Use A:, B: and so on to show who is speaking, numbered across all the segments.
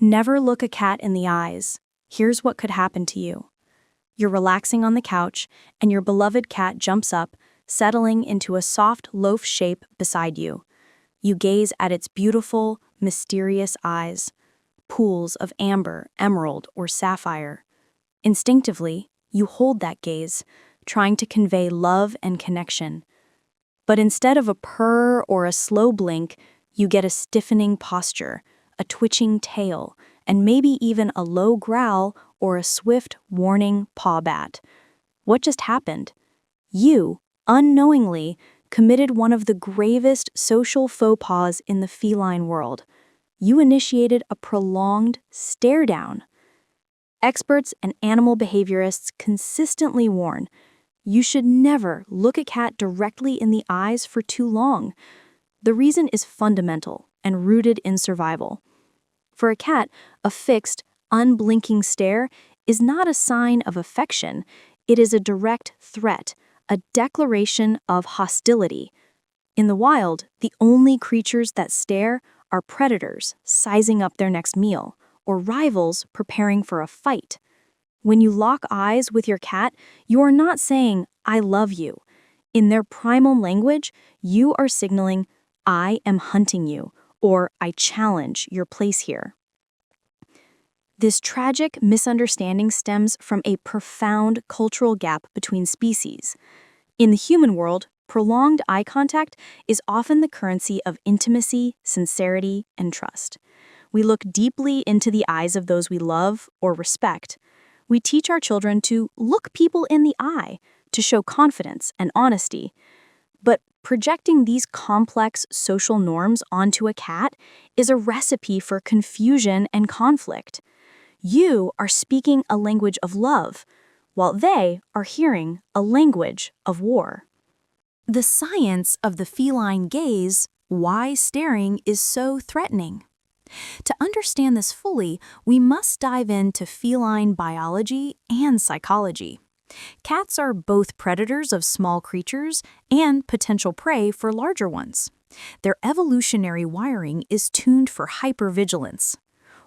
A: Never look a cat in the eyes. Here's what could happen to you. You're relaxing on the couch, and your beloved cat jumps up, settling into a soft loaf shape beside you. You gaze at its beautiful, mysterious eyes, pools of amber, emerald, or sapphire. Instinctively, you hold that gaze, trying to convey love and connection. But instead of a purr or a slow blink, you get a stiffening posture, a twitching tail, and maybe even a low growl or a swift, warning paw bat. What just happened? You, unknowingly, committed one of the gravest social faux pas in the feline world. You initiated a prolonged stare down. Experts and animal behaviorists consistently warn, you should never look a cat directly in the eyes for too long. The reason is fundamental and rooted in survival. For a cat, a fixed, unblinking stare is not a sign of affection. It is a direct threat, a declaration of hostility. In the wild, the only creatures that stare are predators sizing up their next meal, or rivals preparing for a fight. When you lock eyes with your cat, you are not saying, "I love you." In their primal language, you are signaling, "I am hunting you," or "I challenge your place here." This tragic misunderstanding stems from a profound cultural gap between species. In the human world, prolonged eye contact is often the currency of intimacy, sincerity, and trust. We look deeply into the eyes of those we love or respect. We teach our children to look people in the eye, to show confidence and honesty. But projecting these complex social norms onto a cat is a recipe for confusion and conflict. You are speaking a language of love, while they are hearing a language of war. The science of the feline gaze, why staring is so threatening. To understand this fully, we must dive into feline biology and psychology. Cats are both predators of small creatures and potential prey for larger ones. Their evolutionary wiring is tuned for hypervigilance.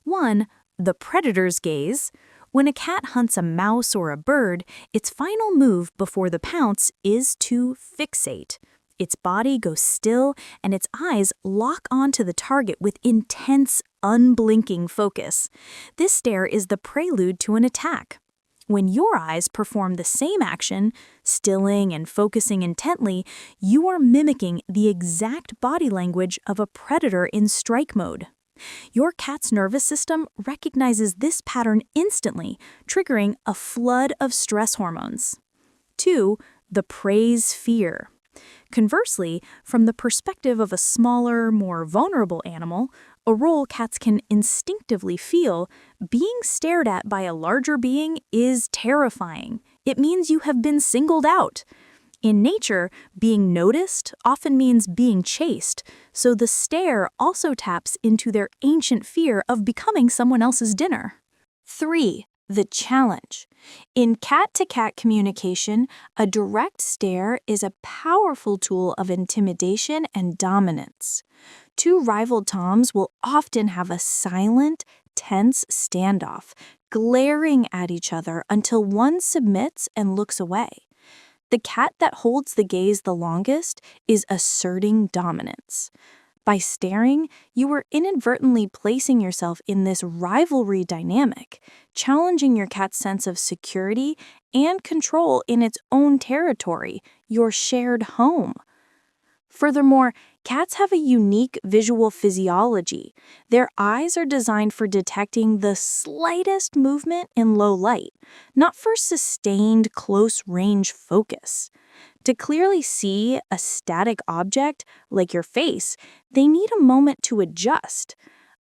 A: 1. The predator's gaze. When a cat hunts a mouse or a bird, its final move before the pounce is to fixate. Its body goes still, and its eyes lock onto the target with intense, unblinking focus. This stare is the prelude to an attack. When your eyes perform the same action, stilling and focusing intently, you are mimicking the exact body language of a predator in strike mode. Your cat's nervous system recognizes this pattern instantly, triggering a flood of stress hormones. 2. The prey's fear. Conversely, from the perspective of a smaller, more vulnerable animal, a role cats can instinctively feel, being stared at by a larger being is terrifying. It means you have been singled out. In nature, being noticed often means being chased, so the stare also taps into their ancient fear of becoming someone else's dinner. 3. The challenge. In cat-to-cat communication, a direct stare is a powerful tool of intimidation and dominance. Two rival toms will often have a silent, tense standoff, glaring at each other until one submits and looks away. The cat that holds the gaze the longest is asserting dominance. By staring, you are inadvertently placing yourself in this rivalry dynamic, challenging your cat's sense of security and control in its own territory, your shared home. Furthermore, cats have a unique visual physiology. Their eyes are designed for detecting the slightest movement in low light, not for sustained close-range focus. To clearly see a static object, like your face, they need a moment to adjust.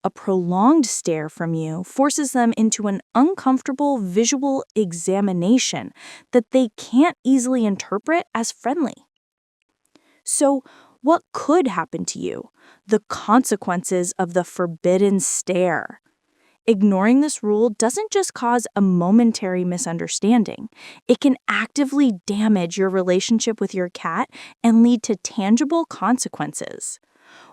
A: A prolonged stare from you forces them into an uncomfortable visual examination that they can't easily interpret as friendly. So, what could happen to you? The consequences of the forbidden stare. Ignoring this rule doesn't just cause a momentary misunderstanding. It can actively damage your relationship with your cat and lead to tangible consequences.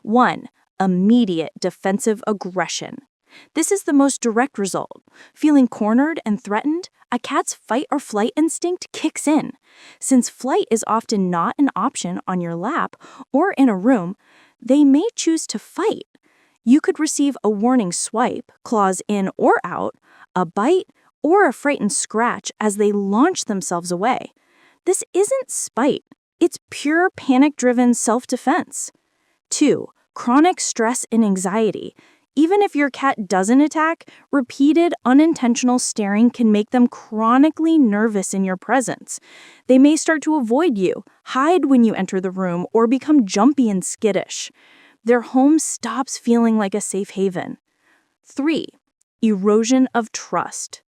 A: 1. Immediate defensive aggression. This is the most direct result. Feeling cornered and threatened, a cat's fight or flight instinct kicks in. Since flight is often not an option on your lap or in a room, they may choose to fight. You could receive a warning swipe, claws in or out, a bite, or a frightened scratch as they launch themselves away. This isn't spite. It's pure panic-driven self-defense. 2. Chronic stress and anxiety. Even if your cat doesn't attack, repeated unintentional staring can make them chronically nervous in your presence. They may start to avoid you, hide when you enter the room, or become jumpy and skittish. Their home stops feeling like a safe haven. 3. Erosion of trust.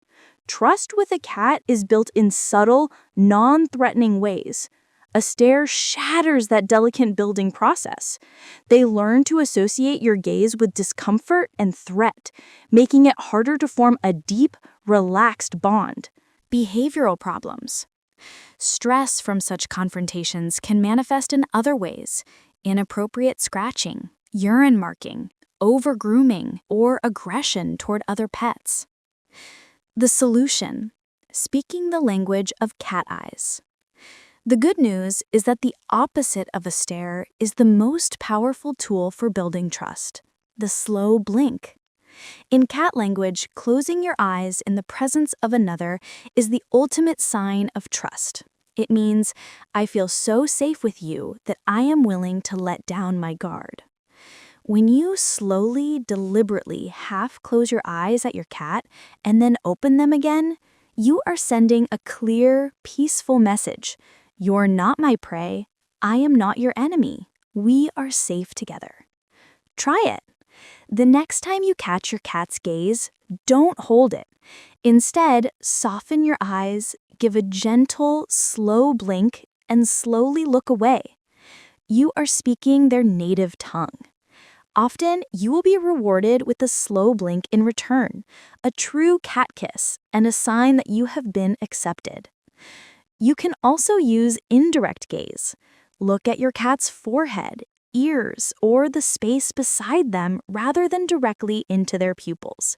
A: Trust with a cat is built in subtle, non-threatening ways. A stare shatters that delicate building process. They learn to associate your gaze with discomfort and threat, making it harder to form a deep, relaxed bond. Behavioral problems. Stress from such confrontations can manifest in other ways: inappropriate scratching, urine marking, over-grooming, or aggression toward other pets. The solution: speaking the language of cat eyes. The good news is that the opposite of a stare is the most powerful tool for building trust: the slow blink. In cat language, closing your eyes in the presence of another is the ultimate sign of trust. It means, I feel so safe with you that I am willing to let down my guard. When you slowly, deliberately half close your eyes at your cat and then open them again, you are sending a clear, peaceful message. You're not my prey. I am not your enemy. We are safe together. Try it. The next time you catch your cat's gaze, don't hold it. Instead, soften your eyes, give a gentle, slow blink, and slowly look away. You are speaking their native tongue. Often, you will be rewarded with a slow blink in return, a true cat kiss, and a sign that you have been accepted. You can also use indirect gaze. Look at your cat's forehead, ears, or the space beside them rather than directly into their pupils.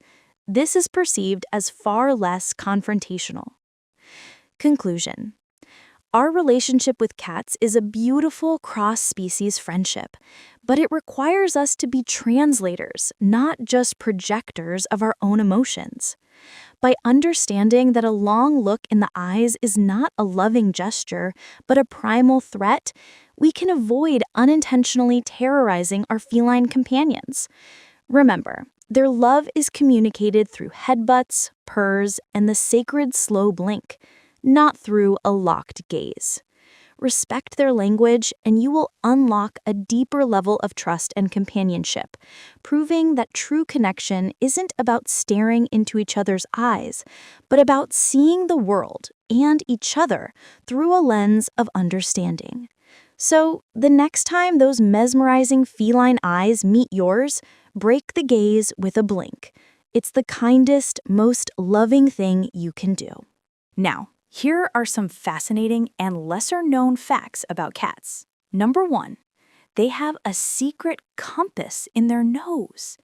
A: This is perceived as far less confrontational. Conclusion: our relationship with cats is a beautiful cross-species friendship, but it requires us to be translators, not just projectors of our own emotions. By understanding that a long look in the eyes is not a loving gesture, but a primal threat, we can avoid unintentionally terrorizing our feline companions. Remember, their love is communicated through headbutts, purrs, and the sacred slow blink, not through a locked gaze. Respect their language, and you will unlock a deeper level of trust and companionship, proving that true connection isn't about staring into each other's eyes, but about seeing the world and each other through a lens of understanding. So, the next time those mesmerizing feline eyes meet yours, break the gaze with a blink. It's the kindest, most loving thing you can do. Now, here are some fascinating and lesser-known facts about cats. Number 1, they have a secret compass in their nose.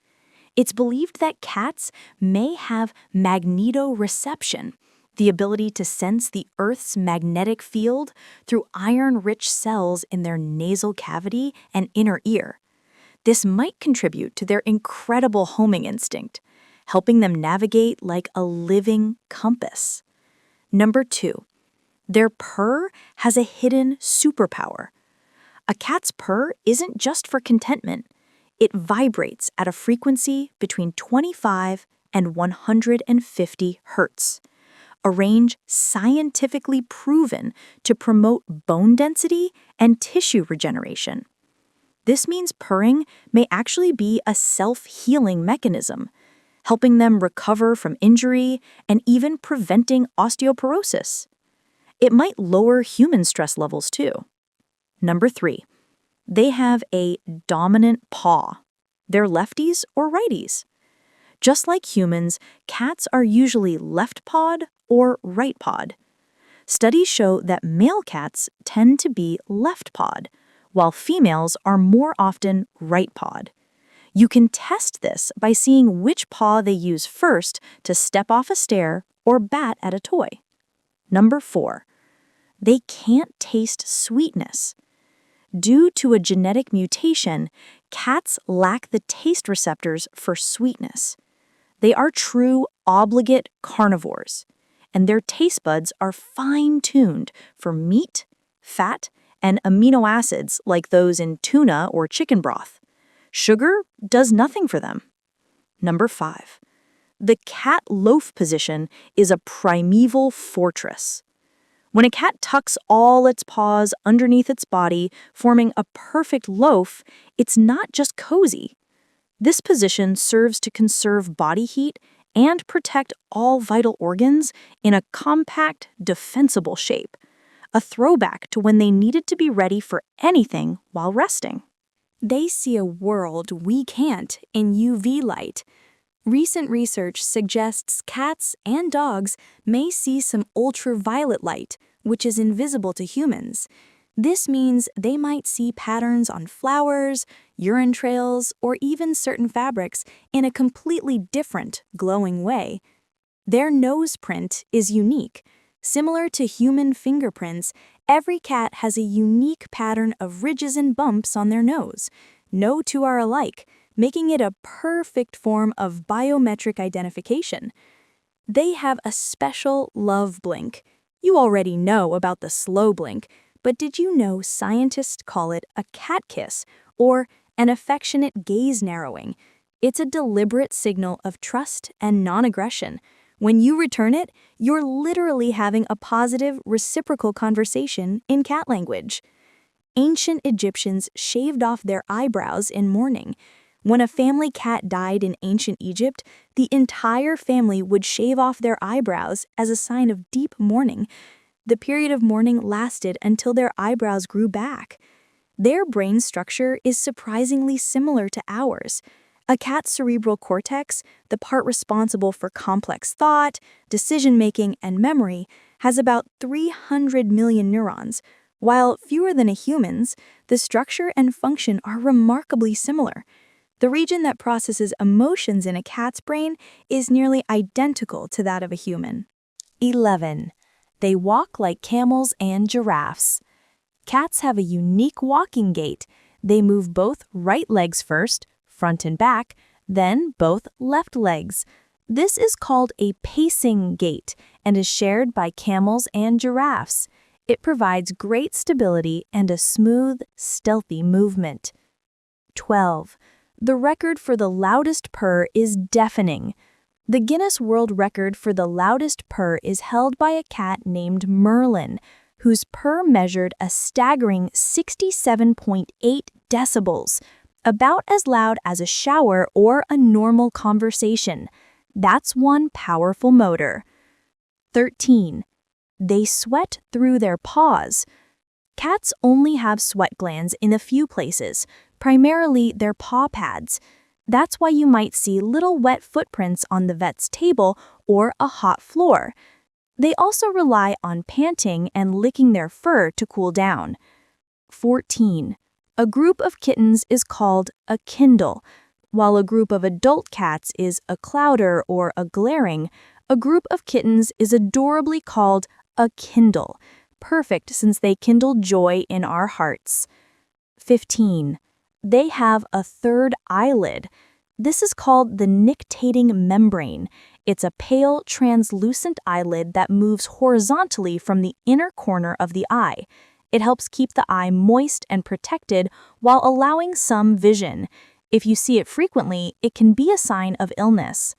A: It's believed that cats may have magnetoreception, the ability to sense the Earth's magnetic field through iron-rich cells in their nasal cavity and inner ear. This might contribute to their incredible homing instinct, helping them navigate like a living compass. Number 2, their purr has a hidden superpower. A cat's purr isn't just for contentment. It vibrates at a frequency between 25 and 150 hertz, a range scientifically proven to promote bone density and tissue regeneration. This means purring may actually be a self-healing mechanism, helping them recover from injury and even preventing osteoporosis. It might lower human stress levels too. Number 3, they have a dominant paw. They're lefties or righties. Just like humans, cats are usually left-pawed or right-pawed. Studies show that male cats tend to be left-pawed, while females are more often right-pawed. You can test this by seeing which paw they use first to step off a stair or bat at a toy. Number 4. They can't taste sweetness. Due to a genetic mutation, cats lack the taste receptors for sweetness. They are true obligate carnivores, and their taste buds are fine-tuned for meat, fat, and amino acids like those in tuna or chicken broth. Sugar does nothing for them. Number 5. The cat loaf position is a primeval fortress. When a cat tucks all its paws underneath its body, forming a perfect loaf, it's not just cozy. This position serves to conserve body heat and protect all vital organs in a compact, defensible shape, a throwback to when they needed to be ready for anything while resting. They see a world we can't in UV light. Recent research suggests cats and dogs may see some ultraviolet light, which is invisible to humans. This means they might see patterns on flowers, urine trails, or even certain fabrics in a completely different, glowing way. Their nose print is unique. Similar to human fingerprints, every cat has a unique pattern of ridges and bumps on their nose. No two are alike, making it a perfect form of biometric identification. They have a special love blink. You already know about the slow blink, but did you know scientists call it a cat kiss or an affectionate gaze narrowing? It's a deliberate signal of trust and non-aggression. When you return it, you're literally having a positive, reciprocal conversation in cat language. Ancient Egyptians shaved off their eyebrows in mourning. When a family cat died in ancient Egypt, the entire family would shave off their eyebrows as a sign of deep mourning. The period of mourning lasted until their eyebrows grew back. Their brain structure is surprisingly similar to ours. A cat's cerebral cortex, the part responsible for complex thought, decision-making, and memory, has about 300 million neurons. While fewer than a human's, the structure and function are remarkably similar. The region that processes emotions in a cat's brain is nearly identical to that of a human. 11. They walk like camels and giraffes. Cats have a unique walking gait. They move both right legs first, front and back, then both left legs. This is called a pacing gait and is shared by camels and giraffes. It provides great stability and a smooth, stealthy movement. 12. The record for the loudest purr is deafening. The Guinness World Record for the loudest purr is held by a cat named Merlin, whose purr measured a staggering 67.8 decibels, about as loud as a shower or a normal conversation. That's one powerful motor. 13. They sweat through their paws. Cats only have sweat glands in a few places, primarily their paw pads. That's why you might see little wet footprints on the vet's table or a hot floor. They also rely on panting and licking their fur to cool down. 14. A group of kittens is called a kindle. While a group of adult cats is a clouder or a glaring, a group of kittens is adorably called a kindle, perfect since they kindle joy in our hearts. 15. They have a third eyelid. This is called the nictating membrane. It's a pale, translucent eyelid that moves horizontally from the inner corner of the eye. It helps keep the eye moist and protected while allowing some vision. If you see it frequently, it can be a sign of illness.